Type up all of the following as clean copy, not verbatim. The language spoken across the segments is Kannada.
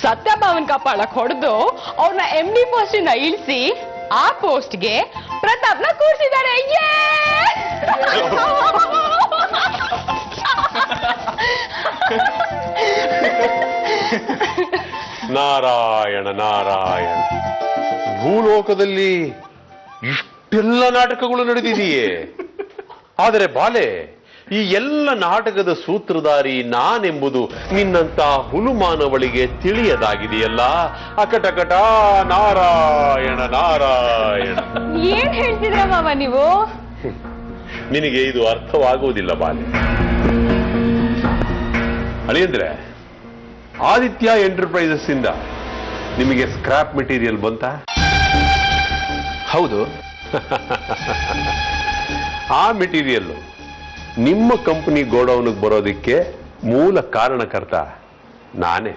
ಸತ್ಯಭಾವನ್ ಕಾಪಾಡಕ್ ಹೊಡೆದು ಅವ್ರನ್ನ MD ಪೋಸ್ಟಿಂದ ಇಳಿಸಿ ಆ ಪೋಸ್ಟ್ಗೆ ಪ್ರತಾಪ್ನ ಕೂರಿಸಿದ್ದಾರೆ. ನಾರಾಯಣ ನಾರಾಯಣ, ಭೂಲೋಕದಲ್ಲಿ ಇಷ್ಟೆಲ್ಲ ನಾಟಕಗಳು ನಡೆದಿದೆಯೇ? ಆದರೆ ಬಾಲೆ, ಈ ಎಲ್ಲ ನಾಟಕದ ಸೂತ್ರಧಾರಿ ನಾನೆಂಬುದು ನಿನ್ನಂತ ಹುಲುಮಾನವಳಿಗೆ ತಿಳಿಯದಾಗಿದೆಯಲ್ಲ. ಅಕಟಕಟ ನಾರಾಯಣ ನಾರಾಯಣ. ಏನ್ ಹೇಳ್ತಿದ್ರ ಮಾವ ನೀವು? ನಿನಗೆ ಇದು ಅರ್ಥವಾಗುವುದಿಲ್ಲ ಬಾಲೆ. ಅಳಿಯಂದ್ರೆ, ಆದಿತ್ಯ ಎಂಟರ್ಪ್ರೈಸಸ್ ಇಂದ ನಿಮಗೆ ಸ್ಕ್ರಾಪ್ ಮೆಟೀರಿಯಲ್ ಬಂತ? ಹೌದು. ಆ ಮೆಟೀರಿಯಲ್ ನಿಮ್ಮ ಕಂಪನಿ ಗೋಡೌನ್ಗೆ ಬರೋದಕ್ಕೆ ಮೂಲ ಕಾರಣಕರ್ತ ನಾನೇ.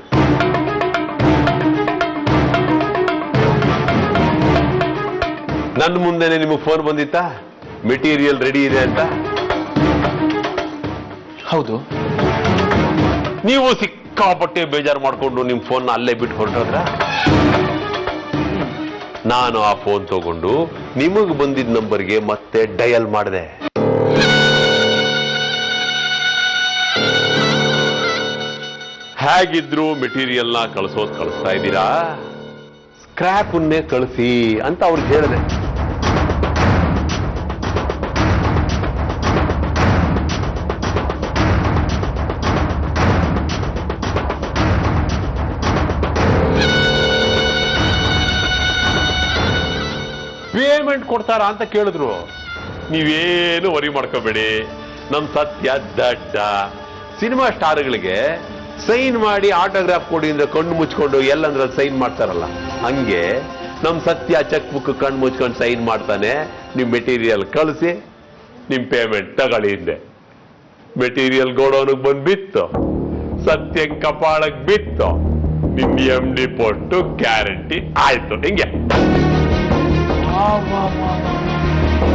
ನನ್ನ ಮುಂದೆನೆ ನಿಮಗೆ ಫೋನ್ ಬಂದಿತ್ತಾ ಮೆಟೀರಿಯಲ್ ರೆಡಿ ಇದೆ ಅಂತ? ಹೌದು. ನೀವು ಸಿಕ್ಕಾಪಟ್ಟೆ ಬೇಜಾರು ಮಾಡಿಕೊಂಡು ನಿಮ್ಮ ಫೋನ್ ಅಲ್ಲೇ ಬಿಟ್ಟು ಹೊರಟೋದ್ರ? ನಾನು ಆ ಫೋನ್ ತಗೊಂಡು ನಿಮಗೆ ಬಂದಿದ್ದ ನಂಬರ್ಗೆ ಮತ್ತೆ ಡಯಲ್ ಮಾಡಿದೆ. ಹೇಗಿದ್ರು ಮೆಟೀರಿಯಲ್ನ ಕಳಿಸ್ತಾ ಇದ್ದೀರಾ, ಸ್ಕ್ರಾಪ್ ಅನ್ನೇ ಕಳಿಸಿ ಅಂತ ಅವ್ರಿಗೆ ಹೇಳಿದೆ. ಪೇಮೆಂಟ್ ಕೊಡ್ತಾರಾ ಅಂತ ಕೇಳಿದ್ರು. ನೀವೇನು ವರಿ ಮಾಡ್ಕೋಬೇಡಿ, ನಮ್ ಸತ್ಯ ದಡ್ಡ. ಸಿನಿಮಾ ಸ್ಟಾರ್ಗಳಿಗೆ ಸೈನ್ ಮಾಡಿ ಆಟೋಗ್ರಾಫ್ ಕೊಡಿ ಅಂದ್ರೆ ಕಣ್ಣು ಮುಚ್ಕೊಂಡು ಎಲ್ಲಂದ್ರೆ ಸೈನ್ ಮಾಡ್ತಾರಲ್ಲ, ಹಂಗೆ ನಮ್ ಸತ್ಯ ಚೆಕ್ ಬುಕ್ ಕಣ್ಣು ಮುಚ್ಕೊಂಡು ಸೈನ್ ಮಾಡ್ತಾನೆ. ನಿಮ್ ಮೆಟೀರಿಯಲ್ ಕಳಿಸಿ, ನಿಮ್ ಪೇಮೆಂಟ್ ತಗೊಳ್ಳಿ ಹಿಂದೆ. ಮೆಟೀರಿಯಲ್ ಗೋಡೌನ್ಗೆ ಬಂದು ಬಿತ್ತು, ಸತ್ಯ ಕಪಾಳಕ್ ಬಿತ್ತು, ನಿಮ್ MD ಪೋಸ್ಟು ಗ್ಯಾರಂಟಿ ಆಯ್ತು. ಹಿಂಗೆ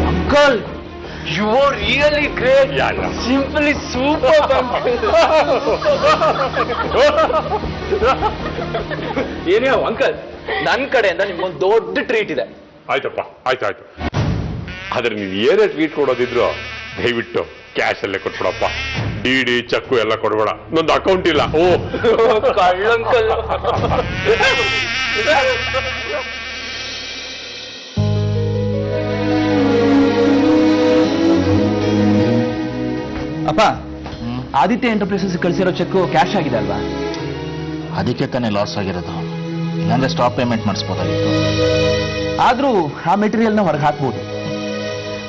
uncle, you are really great. Simply super. ಏನೇ ಅಂಕಲ್, ನನ್ನ ಕಡೆಯಿಂದ ನಿಮ್ಗೊಂದು ದೊಡ್ಡ ಟ್ರೀಟ್ ಇದೆ. ಆಯ್ತಪ್ಪ, ಆಯ್ತು. ಆದ್ರೆ ನೀವು ಏನೇ ಟ್ರೀಟ್ ಕೊಡೋದಿದ್ರು ದಯವಿಟ್ಟು ಕ್ಯಾಶ್ ಅಲ್ಲೇ ಕೊಟ್ಬಿಡಪ್ಪ. DD ಚೆಕ್ಕು ಎಲ್ಲ ಕೊಡ್ಬೇಡ, ನಂದು ಅಕೌಂಟ್ ಇಲ್ಲ. ಓ ಕಳ್ಳಂಕಲ್. ಅಪ್ಪ, ಆದಿತ್ಯ ಎಂಟರ್ಪ್ರೈಸಸ್ ಕಳಿಸಿರೋ ಚೆಕ್ ಕ್ಯಾಶ್ ಆಗಿದೆ ಅಲ್ವಾ? ಅದಕ್ಕೆ ತಾನೇ ಲಾಸ್ ಆಗಿರೋದು, ಇಲ್ಲಾಂದ್ರೆ ಸ್ಟಾಪ್ ಪೇಮೆಂಟ್ ಮಾಡಿಸ್ಬೋದಾಗಿತ್ತು. ಆದ್ರೂ ಆ ಮೆಟೀರಿಯಲ್ನ ಹೊರಗೆ ಹಾಕ್ಬೋದು.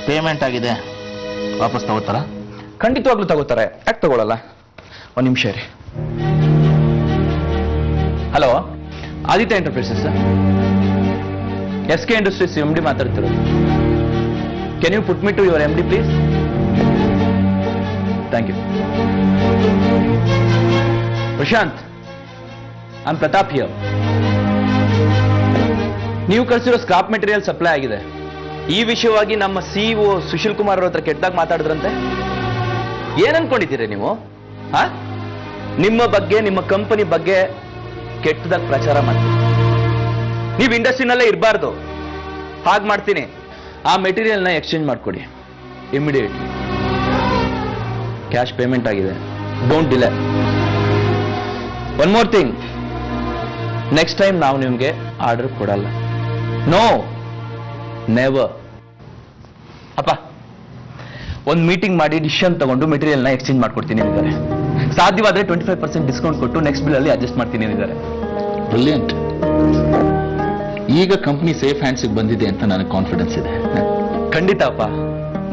ಪೇಮೆಂಟ್ ಆಗಿದೆ, ವಾಪಸ್ ತಗೋತಾರ? ಖಂಡಿತವಾಗ್ಲೂ ತಗೋತಾರೆ, ಯಾಕೆ ತಗೊಳ್ಳಲ್ಲ? ಒಂದು ನಿಮಿಷ ರೀ. Hello, Aditya enterprises, SK industries MD ಮಾತಾಡ್ತಿರೋದು. Can you put me to your MD please? Thank you. Prashant, I am Pratap here. ನೀವು ಕಳಿಸಿರೋ ಸ್ಕ್ರಾಪ್ ಮೆಟೀರಿಯಲ್ ಸಪ್ಲೈ ಆಗಿದೆ. ಈ ವಿಷಯವಾಗಿ ನಮ್ಮ CEO ಸುಶೀಲ್ ಕುಮಾರ್ ಅವ್ರ ಹತ್ರ ಕೆಟ್ಟದಾಗ ಮಾತಾಡಿದ್ರಂತೆ. ಏನ್ ಅನ್ಕೊಂಡಿದ್ದೀರಿ ನೀವು? ನಿಮ್ಮ ಬಗ್ಗೆ, ನಿಮ್ಮ ಕಂಪನಿ ಬಗ್ಗೆ ಕೆಟ್ಟದಾಗ ಪ್ರಚಾರ ಮಾಡ್ತೀರಿ. ನೀವು ಇಂಡಸ್ಟ್ರಿನಲ್ಲೇ ಇರಬಾರ್ದು. ಹಾಗೆ ಮಾಡ್ತೀನಿ. ಆ ಮೆಟೀರಿಯಲ್ನ ಎಕ್ಸ್ಚೇಂಜ್ ಮಾಡ್ಕೊಡಿ ಇಮಿಡಿಯೇಟ್ಲಿ. ಕ್ಯಾಶ್ ಪೇಮೆಂಟ್ ಆಗಿದೆ, don't delay. One more thing, next time ನಾವು ನಿಮಗೆ ಆರ್ಡರ್ ಕೊಡಲ್ಲ. No, never. ಅಪ್ಪ, ಒಂದು ಮೀಟಿಂಗ್ ಮಾಡಿ ಡಿಸಿಷನ್ ತಗೊಂಡು ಮೆಟೀರಿಯಲ್ನ ಎಕ್ಸ್ಚೇಂಜ್ ಮಾಡ್ಕೊಡ್ತೀನಿ ಅಂದಿದ್ದಾರೆ. ಸಾಧ್ಯವಾದ್ರೆ 25% ಡಿಸ್ಕೌಂಟ್ ಕೊಟ್ಟು ನೆಕ್ಸ್ಟ್ ಬಿಲ್ ಅಲ್ಲಿ ಅಡ್ಜಸ್ಟ್ ಮಾಡ್ತೀನಿ ಅಂದಿದ್ದಾರೆ. ಬ್ರಿಲಿಯಂಟ್. ಈಗ ಕಂಪ್ನಿ ಸೇಫ್ ಹ್ಯಾಂಡ್ಸ್ಗೆ ಬಂದಿದೆ ಅಂತ ನನಗೆ ಕಾನ್ಫಿಡೆನ್ಸ್ ಇದೆ. ಖಂಡಿತ ಅಪ್ಪ,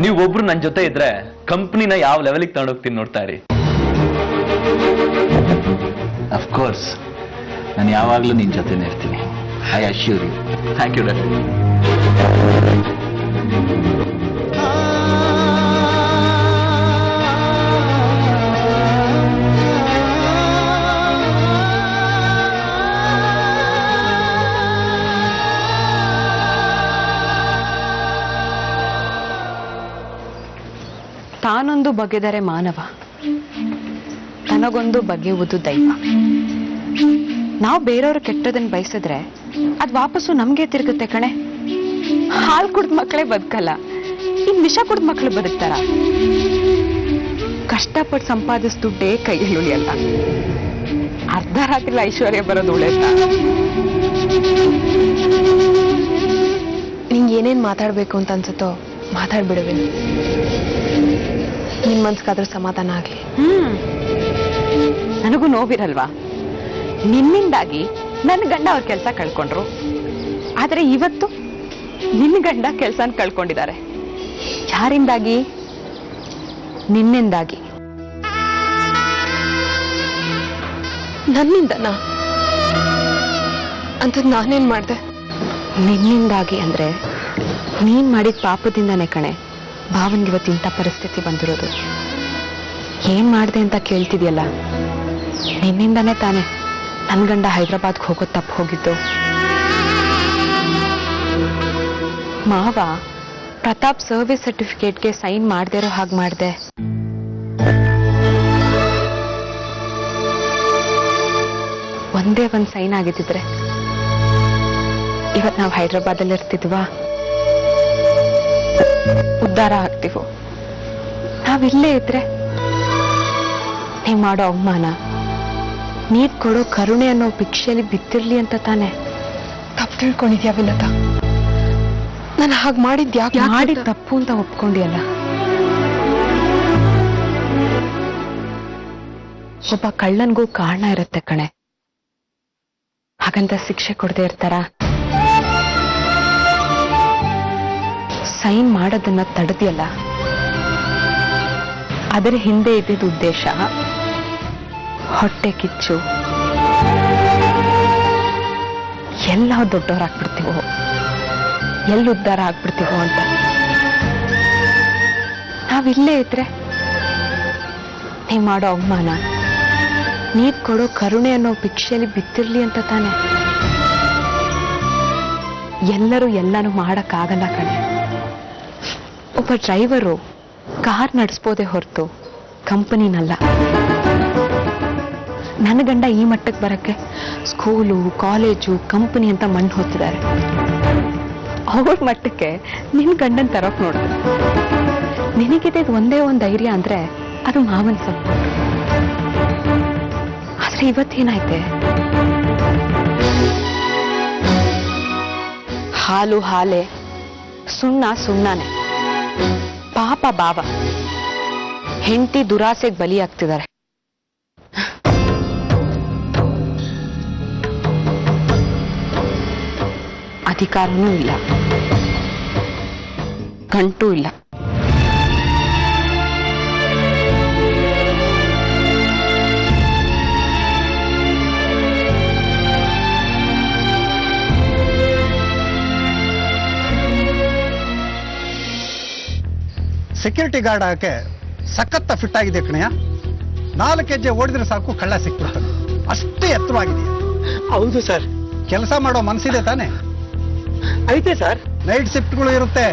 ನೀವು ಒಬ್ರು ನನ್ನ ಜೊತೆ ಇದ್ರೆ ಕಂಪ್ನಿನ ಯಾವ ಲೆವೆಲ್ಗೆ ತಗೊಂಡೋಗ್ತೀನಿ ನೋಡ್ತಾ ಇರಿ. ಅಫ್ಕೋರ್ಸ್, ನಾನು ಯಾವಾಗಲೂ ನಿನ್ನ ಜೊತೆನೇ ಇರ್ತೀನಿ. I assure you. Thank you doctor. ತಾನೊಂದು ಬಗೆದರೆ ಮಾನವ, ತನಗೊಂದು ಬಗೆಯುವುದು ದೈವ. ನಾವು ಬೇರೆಯವ್ರ ಕೆಟ್ಟದನ್ನ ಬಯಸಿದ್ರೆ ಅದ್ ವಾಪಸ್ಸು ನಮ್ಗೆ ತಿರುಗುತ್ತೆ ಕಣೆ. ಹಾಲು ಕುಡ್ದ ಮಕ್ಕಳೇ ಬದುಕಲ್ಲ, ಇನ್ ವಿಷ ಕುಡ್ದ ಮಕ್ಕಳು ಬದುಕ್ತಾರ? ಕಷ್ಟಪಟ್ಟು ಸಂಪಾದಿಸ್ ದುಡ್ಡೇ ಕೈಯಲ್ಲಿ ಉಳಿಯಲ್ಲ. ಅರ್ಧ ರಾತ್ರಿ ಐಶ್ವರ್ಯ ಬರೋದು ಉಳಿಯಲ್ಲ. ನಿಂಗೆ ಏನೇನ್ ಮಾತಾಡ್ಬೇಕು ಅಂತ ಅನ್ಸುತ್ತೋ ಮಾತಾಡ್ಬಿಡುವೆ. ನಿನ್ ಮನ್ಸ್ಗಾದ್ರೂ ಸಮಾಧಾನ ಆಗ್ಲಿ. ನನಗೂ ನೋವಿರಲ್ವಾ? ನಿನ್ನಿಂದಾಗಿ ನನ್ನ ಗಂಡ ಅವ್ರ ಕೆಲಸ ಕಳ್ಕೊಂಡ್ರು, ಆದ್ರೆ ಇವತ್ತು ನಿನ್ನ ಗಂಡ ಕೆಲಸನ ಕಳ್ಕೊಂಡಿದ್ದಾರೆ. ಯಾರಿಂದಾಗಿ? ನಿನ್ನಿಂದಾಗಿ. ನನ್ನಿಂದನಾ? ಅಂತ ನಾನೇನ್ ಮಾಡ್ದೆ? ನಿನ್ನಿಂದಾಗಿ ಅಂದ್ರೆ ನೀನ್ ಮಾಡಿದ ಪಾಪದಿಂದಾನೇ ಕಣೆ ಭಾವನ್ಗೆ ಇವತ್ತು ಇಂಥ ಪರಿಸ್ಥಿತಿ ಬಂದಿರೋದು. ಏನ್ ಮಾಡ್ದೆ ಅಂತ ಕೇಳ್ತಿದ್ಯಲ್ಲ, ನಿನ್ನಿಂದಾನೇ ತಾನೆ ನನ್ ಗಂಡ ಹೈದ್ರಾಬಾದ್ಗೆ ಹೋಗೋದು ತಪ್ಪು ಹೋಗಿದ್ದು. ಮಾವ ಪ್ರತಾಪ್ ಸರ್ವಿಸ್ ಸರ್ಟಿಫಿಕೇಟ್ಗೆ ಸೈನ್ ಮಾಡದೇ ಇರೋ ಹಾಗೆ ಮಾಡ್ದೆ. ಒಂದೇ ಒಂದ್ ಸೈನ್ ಆಗಿದ್ದಿದ್ರೆ ಇವತ್ ನಾವು ಹೈದ್ರಾಬಾದಲ್ಲಿ ಇರ್ತಿದ್ವಾ? ಉದ್ಧಾರ ಆಗ್ತೀವೋ? ನಾವಿಲ್ಲೇ ಇದ್ರೆ ನೀವ್ ಮಾಡೋ ಅವಮಾನ, ನೀರ್ ಕೊಡೋ ಕರುಣೆ ಅನ್ನೋ ಭಿಕ್ಷೆಯಲ್ಲಿ ಬಿತ್ತಿರ್ಲಿ ಅಂತ ತಾನೆ. ತಪ್ಪು ತಿಳ್ಕೊಂಡಿದ್ಯಾ ವಿನತ? ನಾನು ಹಾಗೆ ಮಾಡಿದ್ಯಾಕೆ? ಮಾಡಿ ತಪ್ಪು ಅಂತ ಒಪ್ಕೊಂಡಿಯಲ್ಲ. ಒಬ್ಬ ಕಳ್ಳನ್ಗೂ ಕಾರಣ ಇರುತ್ತೆ ಕಣೆ, ಹಾಗಂತ ಶಿಕ್ಷೆ ಕೊಡದೆ ಇರ್ತಾರ? ಸೈನ್ ಮಾಡೋದನ್ನ ತಡೆದಿಯಲ್ಲ, ಅದರ ಹಿಂದೆ ಇದ್ದಿದ್ದ ಉದ್ದೇಶ ಹೊಟ್ಟೆ ಕಿಚ್ಚು. ಎಲ್ಲ ದೊಡ್ಡವರಾಗ್ಬಿಡ್ತೀವೋ, ಎಲ್ಲಿ ಉದ್ಧಾರ ಆಗ್ಬಿಡ್ತೀವೋ ಅಂತ. ನಾವಿಲ್ಲೇ ಇದ್ರೆ ನೀವ್ ಮಾಡೋ ಅವಮಾನ, ನೀರ್ ಕೊಡೋ ಕರುಣೆ ಅನ್ನೋ ಭಿಕ್ಷೆಯಲ್ಲಿ ಬಿತ್ತಿರ್ಲಿ ಅಂತ ತಾನೆ. ಎಲ್ಲರೂ ಎಲ್ಲಾನು ಮಾಡಕ್ಕಾಗಲ್ಲ ಕಣೆ. ಒಬ್ಬ ಡ್ರೈವರು ಕಾರ್ ನಡೆಸ್ಬೋದೇ ಹೊರತು ಕಂಪನಿನಲ್ಲ. ನನ್ನ ಗಂಡ ಈ ಮಟ್ಟಕ್ಕೆ ಬರಕ್ಕೆ ಸ್ಕೂಲು, ಕಾಲೇಜು, ಕಂಪನಿ ಅಂತ ಮಣ್ಣು ಹೊತ್ತಿದ್ದಾರೆ. ಅವ್ರ ಮಟ್ಟಕ್ಕೆ ನಿನ್ ಗಂಡನ್ ತರೋಕ್ ನೋಡಿದ್ರು. ನಿನಗಿದ್ದು ಒಂದೇ ಒಂದ್ ಧೈರ್ಯ ಅಂದ್ರೆ ಅದು ಮಾವನ್ ಸಪೋರ್ಟ್. ಆದ್ರೆ ಇವತ್ತೇನಾಯ್ತೆ? ಹಾಲು ಹಾಲೆ, ಸುಣ್ಣ ಸುಣ್ಣನೆ. ಪಾಪ ಬಾವ ಹೆಂಡತಿ ದುರಾಸೆಗೆ ಬಲಿಯಾಗ್ತಿದ್ದಾರೆ. ಅಧಿಕಾರನೂ ಇಲ್ಲ, ಗಂಟೂ ಇಲ್ಲ. ಸೆಕ್ಯೂರಿಟಿ ಗಾರ್ಡ್ ಹಾಕೆ ಸಖತ್ತ ಫಿಟ್ ಆಗಿದೆ ಕಣಯ್ಯ. 4 ಹೆಜ್ಜೆ ಓಡಿದ್ರೆ ಸಾಕು ಕಳ್ಳ ಸಿಕ್ಬಿಡ್ತಾನೆ, ಅಷ್ಟೇ ಎತ್ತರವಾಗಿದೆ. ಹೌದು ಸರ್. ಕೆಲಸ ಮಾಡೋ ಮನಸ್ಸಿದೆ ತಾನೆ? ಐತೆ ಸರ್. ನೈಟ್ ಶಿಫ್ಟ್ಗಳು ಇರುತ್ತೆ,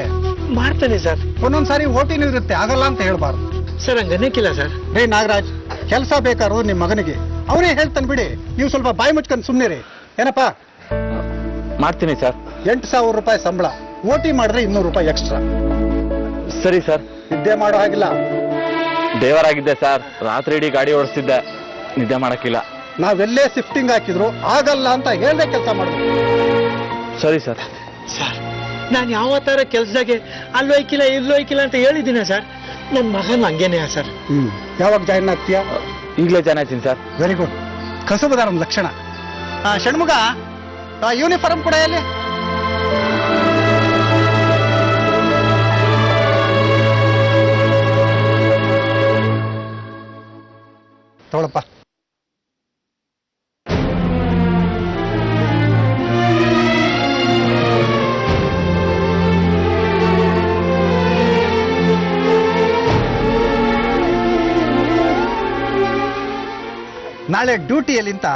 ಮಾಡ್ತಾನೆ ಸರ್. ಒಂದೊಂದ್ಸಾರಿ ಓಟಿನೂ ಇರುತ್ತೆ, ಆಗಲ್ಲ ಅಂತ ಹೇಳ್ಬಾರ್ದು. ಸರ್ ಹಂಗನ್ನಕ್ಕಿಲ್ಲ ಸರ್. ರೇ ನಾಗರಾಜ್, ಕೆಲಸ ಬೇಕಾದ್ರು ನಿಮ್ಮ ಮಗನಿಗೆ ಅವನೇ ಹೇಳ್ತಾನೆ ಬಿಡಿ. ನೀವು ಸ್ವಲ್ಪ ಬಾಯಿ ಮುಚ್ಕೊಂಡು ಸುಮ್ಮನಿರಿ. ಏನಪ್ಪಾ? ಮಾಡ್ತೀನಿ ಸರ್. 8,000 ರೂಪಾಯಿ ಸಂಬಳ, ಓಟಿ ಮಾಡಿದ್ರೆ 200 ರೂಪಾಯಿ ಎಕ್ಸ್ಟ್ರಾ. ಸರಿ ಸರ್. ನಿದ್ದೆ ಮಾಡೋ ಹಾಗಿಲ್ಲ. ದೇವರಾಗಿದ್ದೆ ಸರ್, ರಾತ್ರಿ ಇಡೀ ಗಾಡಿ ಓಡಿಸ್ತಿದ್ದೆ, ನಿದ್ದೆ ಮಾಡಕ್ಕಿಲ್ಲ. ನಾವೆಲ್ಲೇ ಶಿಫ್ಟಿಂಗ್ ಹಾಕಿದ್ರು ಆಗಲ್ಲ ಅಂತ ಹೇಳ್ದೆ ಕೆಲಸ ಮಾಡಿದ್ರು. ಸರಿ ಸರ್. ಸರ್ ನಾನು ಯಾವ ತರ ಕೆಲಸದಾಗೆ ಅಲ್ಲೋಯ್ಕಿಲ್ಲ ಇಲ್ಲೋಯ್ಕಿಲ್ಲ ಅಂತ ಹೇಳಿದ್ದೀನ ಸರ್. ನನ್ನ ಮಗನ ಹಂಗೇನೆ ಸರ್. ಯಾವಾಗ ಜಾಯಿನ್ ಆಗ್ತೀಯಾ? ಈಗಲೇ ಜಾಯ್ನ್ ಆಯ್ತೀನಿ ಸರ್. Very good. ಕಸುಬುದಾರ ಒಂದು ಲಕ್ಷಣ. ಷಣ್ಮುಗ, ಯೂನಿಫಾರ್ಮ್ ಕೂಡ ಎಲ್ಲಿ? ತಗೊಳಪ್ಪ. ನಾಳೆ ಡ್ಯೂಟಿಯಲ್ಲಿ ಅಂತ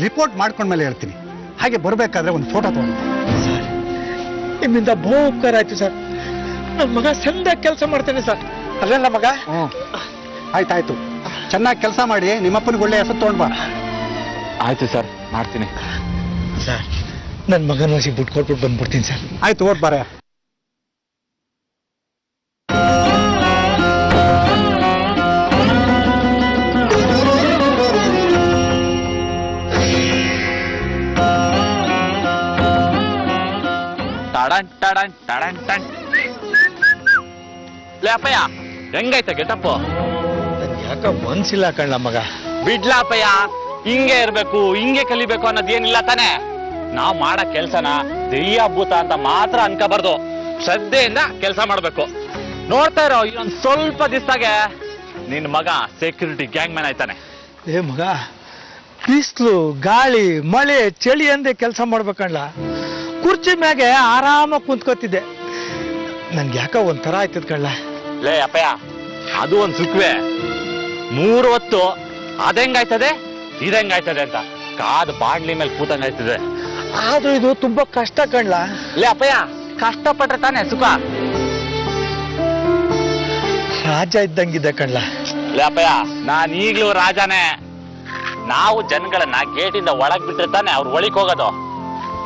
ರಿಪೋರ್ಟ್ ಮಾಡ್ಕೊಂಡ್ಮೇಲೆ ಹೇಳ್ತೀನಿ. ಹಾಗೆ ಬರಬೇಕಾದ್ರೆ ಒಂದು ಫೋಟೋ ತಗೊಂಡು. ಸರ್ ನಿಮ್ಮಿಂದ ಬಹು ಉಪಕಾರ ಆಯ್ತು ಸರ್. ನನ್ನ ಮಗ ಚಂದ ಕೆಲಸ ಮಾಡ್ತಾನೆ ಸರ್. ಅಲ್ಲಲ್ಲ ಮಗ. ಆಯ್ತಾಯ್ತು, ಚೆನ್ನಾಗಿ ಕೆಲಸ ಮಾಡಿ ನಿಮ್ಮಪ್ಪನಿಗೆ ಒಳ್ಳೆ ಹೆಸರು ತಗೊಂಡ್ ಬಾ. ಆಯ್ತು ಸರ್, ಮಾಡ್ತೀನಿ. ಸರ್ ನನ್ನ ಮಗನ ಹೊಸಿ ಬಿಟ್ಟು ಕೊಟ್ಬಿಟ್ಟು ಬಂದ್ಬಿಡ್ತೀನಿ ಸರ್. ಆಯ್ತು, ಓದ್ ಬಾರ. ಟಡನ್ ಟಡನ್ ಟಡನ್ ಟನ್. ಲೇ ಅಪ್ಪಯ್ಯ, ಹೆಂಗೈತೆ ಗೆಟಪ್ಪು? ನನ್ ಯಾಕ ಮನ್ಸಿಲ್ಲ ಕಣ್ಣ ಮಗ. ಬಿಡ್ಲ ಅಪ್ಪಯ್ಯ, ಹಿಂಗೆ ಇರ್ಬೇಕು, ಹಿಂಗೆ ಕಲಿಬೇಕು ಅನ್ನೋದೇನಿಲ್ಲ ತಾನೆ. ನಾವ್ ಮಾಡೋ ಕೆಲ್ಸನ ದೆಯ್ಯ ಭೂತ ಅಂತ ಮಾತ್ರ ಅನ್ಕೋಬಾರ್ದು, ಶ್ರದ್ಧೆಯಿಂದ ಕೆಲಸ ಮಾಡ್ಬೇಕು. ನೋಡ್ತಾ ಇರೋ, ಇನ್ನೊಂದ್ ಸ್ವಲ್ಪ ದಿವಸದಾಗೆ ನಿನ್ ಮಗ ಸೆಕ್ಯೂರಿಟಿ ಗ್ಯಾಂಗ್ ಮ್ಯಾನ್ ಆಯ್ತಾನೆ. ಏ ಮಗ, ಬಿಸಿಲು ಗಾಳಿ ಮಳೆ ಚಳಿ ಅಂದೆ ಕೆಲಸ ಮಾಡ್ಬೇಕಣ್ಣ. ಕುರ್ಚಿ ಮ್ಯಾಗೆ ಆರಾಮಾಗಿ ಕುಂತ್ಕೋತಿದ್ದೆ. ನನ್ಗೆ ಯಾಕ ಒಂಥರ ಆಯ್ತದ ಕಣ್ಣ. ಲೇ ಅಪ್ಪಯ್ಯ, ಅದು ಒಂದ್ ಸುಖವೇ. 3 ಹೊತ್ತು ಅದೆಂಗಾಯ್ತದೆ ಇದೆಂಗಾಯ್ತದೆ ಅಂತ ಕಾದ್ ಬಾಡ್ಲಿ ಮೇಲೆ ಕೂತಂಗಾಯ್ತದೆ. ಆದ್ರೂ ಇದು ತುಂಬಾ ಕಷ್ಟ ಕಣ್ಣ. ಲೇ ಅಪ್ಪಯ್ಯ, ಕಷ್ಟಪಟ್ರೆ ತಾನೆ ಸುಖ. ರಾಜ ಇದ್ದಂಗಿದೆ ಕಣ್ಣ. ಲೇ ಅಪ್ಪಯ್ಯ, ನಾನ್ ಈಗ್ಲೂ ರಾಜಾನೇ. ನಾವು ಜನಗಳನ್ನ ಗೇಟಿಂದ ಒಳಗ್ ಬಿಟ್ರೆ ತಾನೆ ಅವ್ರು ಒಳಿಕ್ ಹೋಗೋದು.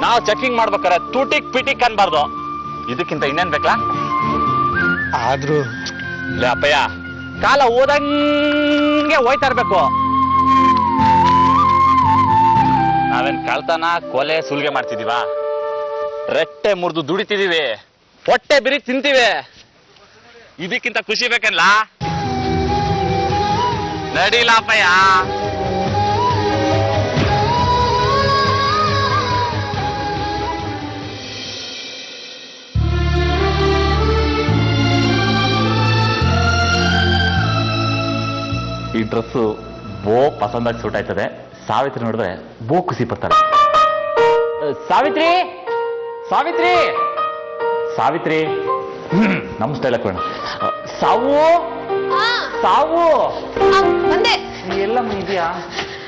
ನಾವು ಚೆಕಿಂಗ್ ಮಾಡ್ಬೇಕಾರೆ ತುಟಿಕ್ ಪಿಟಿಕ್ ಅನ್ಬಾರ್ದು. ಇದಕ್ಕಿಂತ ಇನ್ನೇನ್ ಬೇಕಲ್ಲ? ಆದ್ರೂ ಲೇ ಅಪ್ಪಯ್ಯ, ಕಾಲ ಓದಂಗೆ ಹೋಯ್ತಾ ಇರ್ಬೇಕು. ನಾವೇನ್ ಕಳ್ತನ ಕೊಲೆ ಸುಲ್ಗೆ ಮಾಡ್ತಿದೀವ? ರೆಟ್ಟೆ ಮುರಿದು ದುಡಿತಿದೀವಿ, ಹೊಟ್ಟೆ ಬಿರಿ ತಿಂತೀವಿ. ಇದಕ್ಕಿಂತ ಖುಷಿ ಬೇಕಲ್ಲ? ನಡೀಲ ಅಪ್ಪಯ್ಯ. ಈ ಡ್ರೆಸ್ಸು ಬೋ ಪಸಂದಾಗಿ ಸೂಟ್ ಆಯ್ತದೆ. ಸಾವಿತ್ರಿ ನೋಡಿದ್ರೆ ಬೋ ಖುಷಿ ಪಡ್ತಾಳೆ. ಸಾವಿತ್ರಿ, ಸಾವಿತ್ರಿ, ಸಾವಿತ್ರಿ. ನಮ್ಮ ಸ್ಟೈಲ್ ಹಾಕೋಣ. ಸಾವು, ಸಾವು, ಬಂದೆ. ಎಲ್ಲಮ್ಮ ಇದೆಯಾ?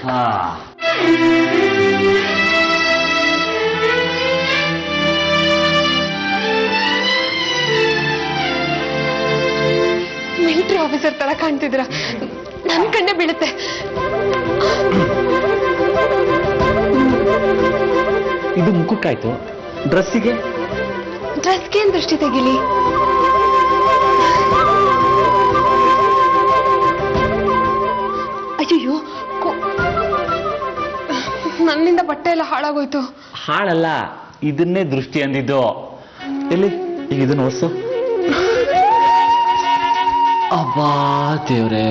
ಹಾ, ಮಿಲಿಟರಿ ಆಫೀಸರ್ ತರ ಕಾಣ್ತಿದ್ರ. ನನ್ ಕಣ್ಣೆ ಬೀಳುತ್ತೆ. ಇದು ಮುಖಕ್ಕಾಯ್ತು, ಡ್ರೆಸ್ಸಿಗೆ? ಡ್ರೆಸ್ಗೆ ಏನ್ ದೃಷ್ಟಿ ತೆಗಿಲಿ? ಅಯ್ಯೋ, ನನ್ನಿಂದ ಬಟ್ಟೆ ಎಲ್ಲ ಹಾಳಾಗೋಯ್ತು. ಹಾಳಲ್ಲ, ಇದನ್ನೇ ದೃಷ್ಟಿ ಅಂದಿದ್ದು. ಎಲ್ಲಿ ಈಗ ಇದನ್ನ ಹೊಸು. ಅಬ್ಬಾ ದೇವ್ರೆ,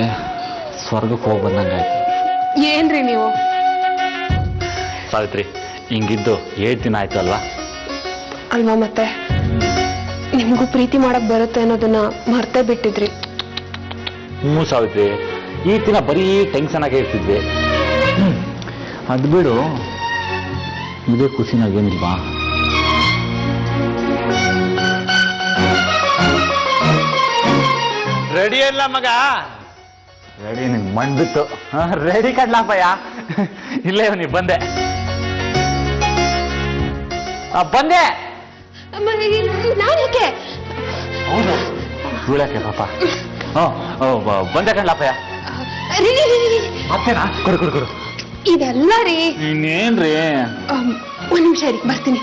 ಸ್ವರ್ಗಕ್ಕೆ ಹೋಗಿ ಬಂದಂಗಾಯ್ತು. ಏನ್ರಿ ನೀವು? ಸಾವಿತ್ರಿ, ಹಿಂಗಿದ್ದು 7 ದಿನ ಆಯ್ತು ಅಲ್ವಾ? ಅಲ್ವಾ, ಮತ್ತೆ ನಿಮ್ಗೂ ಪ್ರೀತಿ ಮಾಡಕ್ ಬರುತ್ತೆ ಅನ್ನೋದನ್ನ ಮರ್ತೇ ಬಿಟ್ಟಿದ್ರಿ. ಸಾವಿತ್ರಿ, ಈ ದಿನ ಬರೀ ಟೆನ್ಷನ್ ಆಗೇ ಇರ್ತಿದ್ವಿ. ಅದು ಬಿಡು, ಇದೇ ಖುಷಿನಾಗೇನಿಲ್ವಾ? ರೆಡಿ ಅಲ್ಲ ಮಗ? ರೆಡಿ ನಿಂಗೆ ಮಂಡಿತ್ತು. ರೆಡಿ ಕಡ್ಲಪ್ಪಯ್ಯ. ಇಲ್ಲೇ ನೀ ಬಂದೆ, ಬಂದೆ. ನಾನೇಕೆ? ಹೌದು, ಬೀಳಕ್ಕೆ ಪಾಪ. ಬಂದೆ ಕಡ್ಲಪ್ಪಯ್ಯ. ಮತ್ತೇನಾ? ಕೊಡು ಕೊಡು ಕೊಡು. ಇದೆಲ್ಲ ರೀ. ಇನ್ನೇನ್ರಿ? ಒಂದ್ ನಿಮಿಷ ರೀ, ಬರ್ತೀನಿ.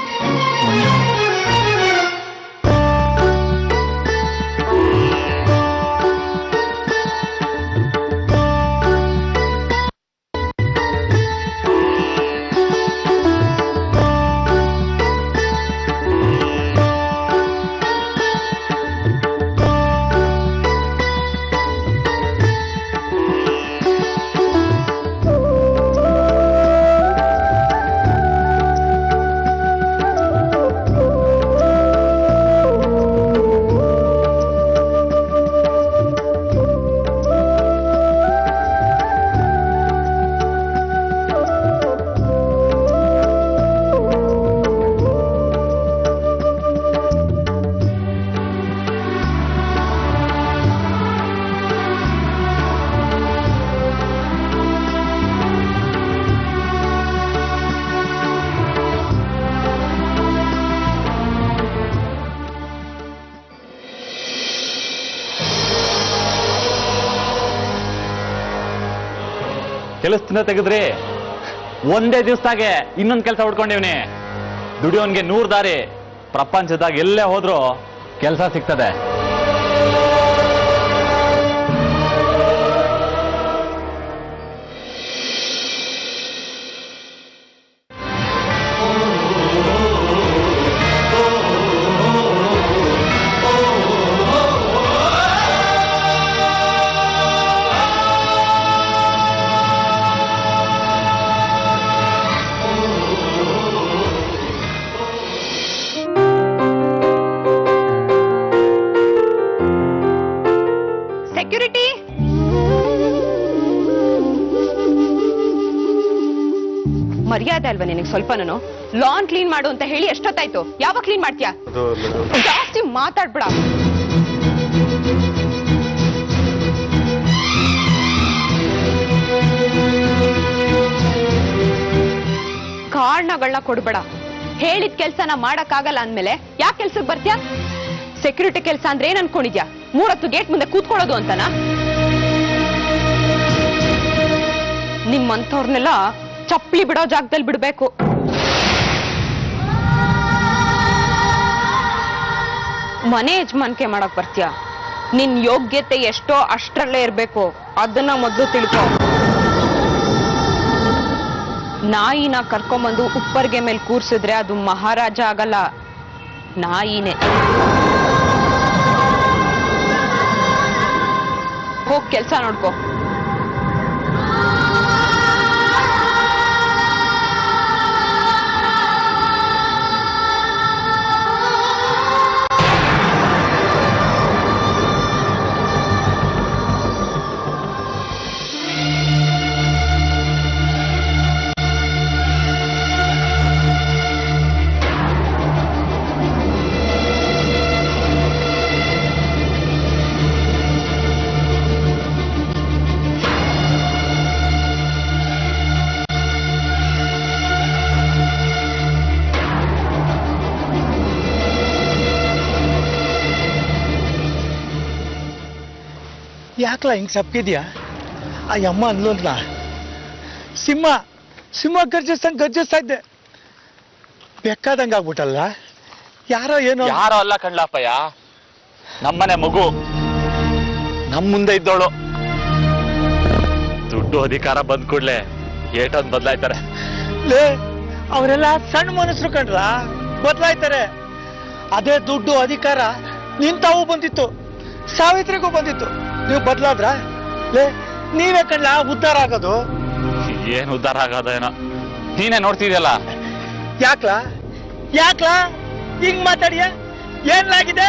ಕೆಲಸದಿಂದ ತೆಗೆದ್ರಿ. ಒಂದೇ ದಿವಸದಾಗೆ ಇನ್ನೊಂದು ಕೆಲಸ ಹುಡ್ಕೊಂಡಿವ್ನಿ. ದುಡಿಯೋನ್ಗೆ 100 ದಾರಿ. ಪ್ರಪಂಚದಾಗ ಎಲ್ಲೇ ಹೋದ್ರೂ ಕೆಲಸ ಸಿಗ್ತದೆ. ಸೆಕ್ಯೂರಿಟಿ, ಮರ್ಯಾದೆ ಅಲ್ವಾ ನಿನಗೆ ಸ್ವಲ್ಪನೂ? ಲಾನ್ ಕ್ಲೀನ್ ಮಾಡು ಅಂತ ಹೇಳಿ ಎಷ್ಟೊತ್ತಾಯ್ತು? ಯಾವಾಗ ಕ್ಲೀನ್ ಮಾಡ್ತೀಯಾ? ಜಾಸ್ತಿ ಮಾತಾಡ್ಬಿಡ. ಕಾರಣಗಳನ್ನ ಕೊಡ್ಬೇಡ. ಹೇಳಿದ ಕೆಲ್ಸನ ಮಾಡಕ್ಕಾಗಲ್ಲ ಅಂದ್ಮೇಲೆ ಯಾಕೆ ಕೆಲ್ಸಕ್ಕೆ ಬರ್ತೀಯಾ? ಸೆಕ್ಯೂರಿಟಿ ಕೆಲಸ ಅಂದ್ರೆ ಏನ್ ಅನ್ಕೊಂಡಿದ್ಯಾ? 3 ಹೊತ್ತು ಗೇಟ್ ಮುಂದೆ ಕೂತ್ಕೊಳ್ಳೋದು ಅಂತನಾ? ನಿಮ್ಮಂಥವ್ರನ್ನೆಲ್ಲ ಚಪ್ಪಲಿ ಬಿಡೋ ಜಾಗದಲ್ಲಿ ಬಿಡ್ಬೇಕು. ಮನೆ ಯಜಮಾನಿಕೆ ಮಾಡಕ್ ಬರ್ತೀಯ? ನಿನ್ ಯೋಗ್ಯತೆ ಎಷ್ಟೋ ಅಷ್ಟರಲ್ಲೇ ಇರ್ಬೇಕು. ಅದನ್ನ ಮೊದಲು ತಿಳ್ಕೊ. ನಾಯಿನ ಕರ್ಕೊಂಬಂದು ಉಪ್ಪರ್ಗೆ ಮೇಲೆ ಕೂರ್ಸಿದ್ರೆ ಅದು ಮಹಾರಾಜ ಆಗಲ್ಲ, ನಾಯಿನೇ. ಹೋಗ್ ಕೆಲ್ಸ ನೋಡ್ಕೋ. ಯಾಕಲ ಹಿಂಗ್ ಸಪ್ಕಿದ್ಯಾ? ಆ ಅಮ್ಮ ಅನ್ಲೋದ್ಲ, ಸಿಂಹ ಗರ್ಜಿಸ್ತಾ ಇದ್ದೆ. ಬೆಕ್ಕಾದಂಗ ಆಗ್ಬಿಟ್ಟಲ್ಲ. ಯಾರೋ ಅಲ್ಲ ಕಣ್ಲಪ್ಪಯ್ಯ, ನಮ್ಮನೆ ಮಗು, ನಮ್ ಮುಂದೆ ಇದ್ದೋಳು. ದುಡ್ಡು ಅಧಿಕಾರ ಬಂದ್ ಕೂಡ್ಲೆ ಏಟೊಂದು ಬದಲಾಯ್ತಾರೆ. ಅವರೆಲ್ಲ ಸಣ್ಣ ಮನಸ್ಸರು ಕಂಡ್ರ, ಬದಲಾಯ್ತಾರೆ. ಅದೇ ದುಡ್ಡು ಅಧಿಕಾರ ನಿಂತಾವು ಬಂದಿತ್ತು, ಸಾವಿತ್ರಿಗೂ ಬಂದಿತ್ತು. ನೀವು ಬದಲಾದ್ರ? ನೀವೇ ಕಣ್ಲ ಉದ್ಧಾರ ಆಗೋದು. ಏನ್ ಉದ್ಧಾರ ಆಗೋದೇನೋ, ನೀನೇ ನೋಡ್ತಿದ್ಯಲ್ಲ. ಯಾಕ್ಲಾ ಹಿಂಗ್ ಮಾತಾಡಿಯ? ಏನಾಗಿದೆ?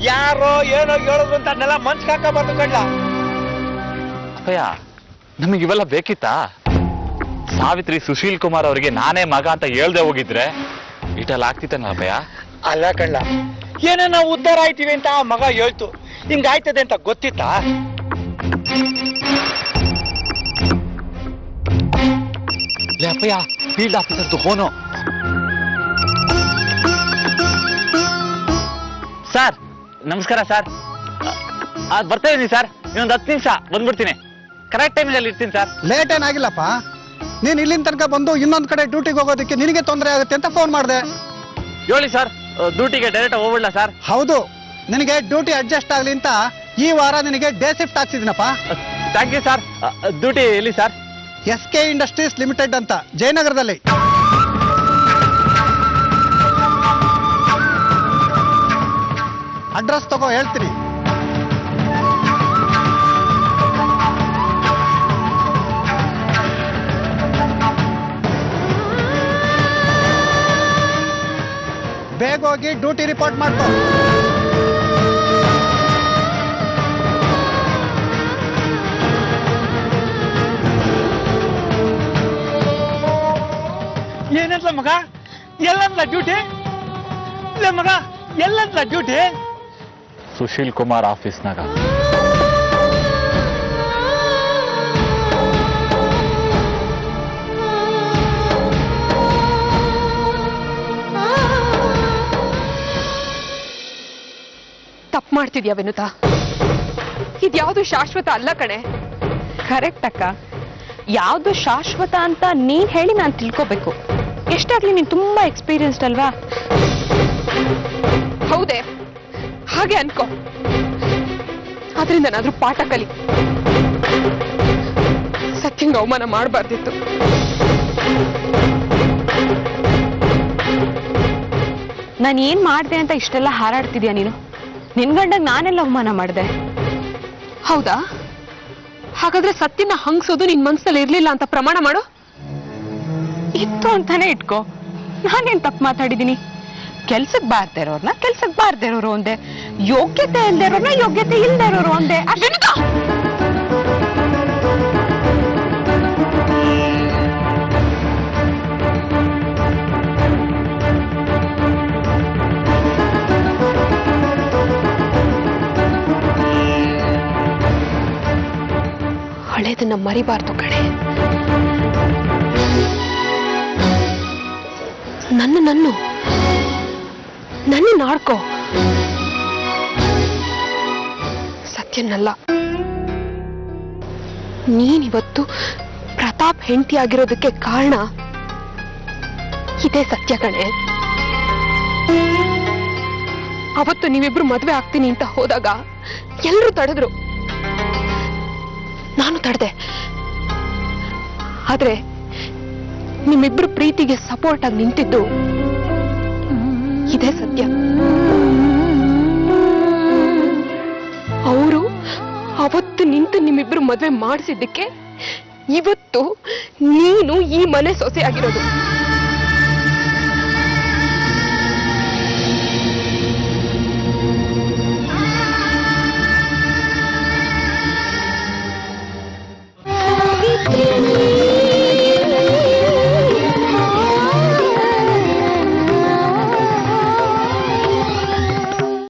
ಯಾರೋ ಏನೋ ಹೇಳಿದ್ರು ಅಂತ ಅದನ್ನೆಲ್ಲ ಮನ್ಸ್ಗೆ ಹಾಕಬಾರ್ದು ಕಣ್ಲ. ಅಪ್ಪಯ್ಯ, ನಮಗೆ ಇವೆಲ್ಲ ಬೇಕಿತ್ತಾ? ಸಾವಿತ್ರಿ ಸುಶೀಲ್ ಕುಮಾರ್ ಅವರಿಗೆ ನಾನೇ ಮಗ ಅಂತ ಹೇಳ್ದೆ ಹೋಗಿದ್ರೆ ಇಟೆಲ್ಲ ಆಗ್ತಿತ್ತೇನ ಅಪ್ಪಯ್ಯ? ಅಲ್ಲ ಕಣ್ಲ, ಏನೋ ನಾವು ಉದ್ಧಾರ ಆಯ್ತೀವಿ ಅಂತ ಆ ಮಗ ಹೇಳ್ತು. ಹಿಂಗಾಯ್ತದೆ ಅಂತ ಗೊತ್ತಿತ್ತಾ? ಅಪ್ಪಯ್ಯ, ಫೀಲ್ಡ್ ಆಫೀಸರ್ದು ಫೋನು. ಸರ್ ನಮಸ್ಕಾರ ಸರ್. ಬರ್ತಾ ಇದೀನಿ ಸರ್, ಇನ್ನೊಂದು 10 ನಿಮಿಷ ಬಂದ್ಬಿಡ್ತೀನಿ. ಕರೆಕ್ಟ್ ಟೈಮಲ್ಲಿ ಇರ್ತೀನಿ ಸರ್. ಲೇಟ್ ಏನಾಗಿಲ್ಲಪ್ಪ. ನೀನ್ ಇಲ್ಲಿನ ತನಕ ಬಂದು ಇನ್ನೊಂದ್ ಕಡೆ ಡ್ಯೂಟಿಗೆ ಹೋಗೋದಕ್ಕೆ ನಿನಗೆ ತೊಂದರೆ ಆಗುತ್ತೆ ಅಂತ ಫೋನ್ ಮಾಡಿದೆ. ಹೇಳಿ ಸರ್, ಡ್ಯೂಟಿಗೆ ಡೈರೆಕ್ಟ್ ಹೋಗ್ಬಿಡ್ಲ ಸರ್? ಹೌದು, ನಿನಗೆ ಡ್ಯೂಟಿ ಅಡ್ಜಸ್ಟ್ ಆಗ್ಲಿ ಅಂತ ಈ ವಾರ ನಿನಗೆ ಡೇ ಶಿಫ್ಟ್ ಆಗ್ತಿದ್ದೀನಪ್ಪ. Thank you sir. ಡ್ಯೂಟಿ ಎಲ್ಲಿ ಸರ್? SK ಇಂಡಸ್ಟ್ರೀಸ್ ಲಿಮಿಟೆಡ್ ಅಂತ, ಜಯನಗರದಲ್ಲಿ. ಅಡ್ರೆಸ್ ತಗೋ, ಹೇಳ್ತೀನಿ. ಬೇಗ ಹೋಗಿ ಡ್ಯೂಟಿ ರಿಪೋರ್ಟ್ ಮಾಡ್ಕೋ. ಏನಂತ ಮಗ? ಎಲ್ಲಂತ ಡ್ಯೂಟಿ? ಮಗ ಎಲ್ಲಂತ ಡ್ಯೂಟಿ? ಸುಶೀಲ್ ಕುಮಾರ್ ಆಫೀಸ್ನಾಗ. ತಪ್ಪು ಮಾಡ್ತಿದ್ಯಾ ವಿನುತಾ? ಇದ್ಯಾವುದು ಶಾಶ್ವತ ಅಲ್ಲ ಕಣೆ. ಕರೆಕ್ಟ್ ಅಕ್ಕ. ಯಾವ್ದು ಶಾಶ್ವತ ಅಂತ ನೀನ್ ಹೇಳಿ ನಾನು ತಿಳ್ಕೋಬೇಕು. ಎಷ್ಟಾಗ್ಲಿ ನೀನ್ ತುಂಬಾ ಎಕ್ಸ್ಪೀರಿಯನ್ಸ್ಡ್ ಅಲ್ವಾ? ಹೌದೇ, ಹಾಗೆ ಅನ್ಕೋ. ಆದ್ರಿಂದ ನಾದ್ರೂ ಪಾಠ ಕಲಿ. ಸತ್ಯಂಗ ಅವಮಾನ ಮಾಡಬಾರ್ದಿತ್ತು. ನಾನು ಏನ್ ಮಾಡ್ದೆ ಅಂತ ಇಷ್ಟೆಲ್ಲ ಹಾರಾಡ್ತಿದ್ಯಾ ನೀನು? ನಿನ್ ಗಂಡಗ್ ನಾನೆಲ್ಲ ಅವಮಾನ ಮಾಡ್ದೆ? ಹೌದಾ? ಹಾಗಾದ್ರೆ ಸತ್ಯನ ಹಂಗ್ಸೋದು ನಿನ್ ಮನ್ಸಲ್ಲಿ ಇರ್ಲಿಲ್ಲ ಅಂತ ಪ್ರಮಾಣ ಮಾಡು. ಇತ್ತು ಅಂತಾನೆ ಇಟ್ಕೋ. ನಾನೇನ್ ತಪ್ಪು ಮಾತಾಡಿದೀನಿ? ಕೆಲ್ಸಕ್ ಬಾರ್ದೇ ಇರೋರ್ನ ಕೆಲ್ಸಕ್ ಬಾರ್ದೇ ಇರೋರು ಒಂದೇ, ಯೋಗ್ಯತೆ ಇಲ್ದೇ ಇರೋರ್ನ ಯೋಗ್ಯತೆ ಇಲ್ದೇ ಇರೋರು ಒಂದೇ. ಹಳೇದನ್ನ ಮರಿಬಾರ್ದು ಕಣೆ. ನನ್ನ ಆಡ್ಕೋ. ಸತ್ಯನಲ್ಲ. ನೀನಿವತ್ತು ಪ್ರತಾಪ್ ಹೆಂಡತಿ ಆಗಿರೋದಕ್ಕೆ ಕಾರಣ ಇದೇ ಸತ್ಯ ಕಣೆ. ಅವತ್ತು ನೀವಿಬ್ರು ಮದ್ವೆ ಆಗ್ತೀನಿ ಅಂತ ಹೋದಾಗ ಎಲ್ಲರೂ ತಡೆದ್ರು, ನಾನು ತಡೆದೆ. ಆದ್ರೆ ನಿಮ್ಮಿಬ್ರು ಪ್ರೀತಿಗೆ ಸಪೋರ್ಟ್ ಆಗಿ ನಿಂತಿದ್ದು ಇದೇ ಸತ್ಯ. ಅವರು ಅವತ್ತು ನಿಂತು ನಿಮ್ಮಿಬ್ರು ಮದ್ವೆ ಮಾಡಿಸಿದ್ದಕ್ಕೆ ಇವತ್ತು ನೀನು ಈ ಮನೆ ಸೊಸೆ ಆಗಿರೋದು.